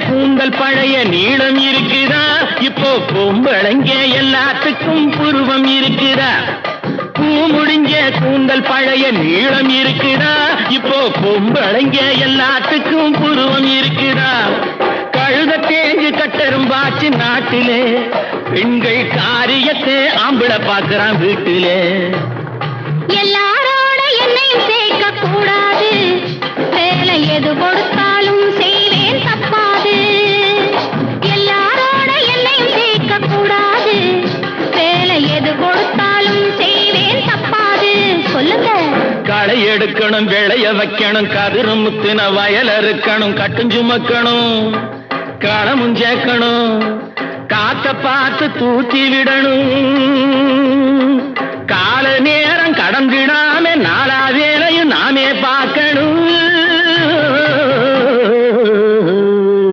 கூந்தல் பழைய நீளம் இருக்குதா, இப்போ பொம்பளைங்க எல்லாத்துக்கும் புருவம் இருக்குதா. பூ முடிஞ்ச கூந்தல் பழைய நீளம் இருக்குதா, இப்போ பொம்பளைங்க எல்லாத்துக்கும் புருவம் இருக்குதா. கழுத தேஞ்சு கட்டரும்பாச்சு நாட்டிலே, பெண்கள் காரியத்தை ஆம்பளை பார்க்கறான் வீட்டிலே. எல்லாரோட என்னையும் சேர்க்க கூடாது, வேலை எது கொடுத்தாலும் செய்வேன் தப்பாது. எல்லாரோட என்னையும் சேர்க்க கூடாது, வேலை எது கொடுத்தாலும் செய்வேன் தப்பாது. சொல்லுங்க. களை எடுக்கணும், விளைய வைக்கணும், கதிரு முத்தின வயல் அறுக்கணும், கட்டுஞ்சுமக்கணும், களமும் சேர்க்கணும், காத்த பார்த்து தூக்கி விடணும். கால நேரம் கடந்திடாம நாலா வேலையும் நாமே பார்க்கணும்.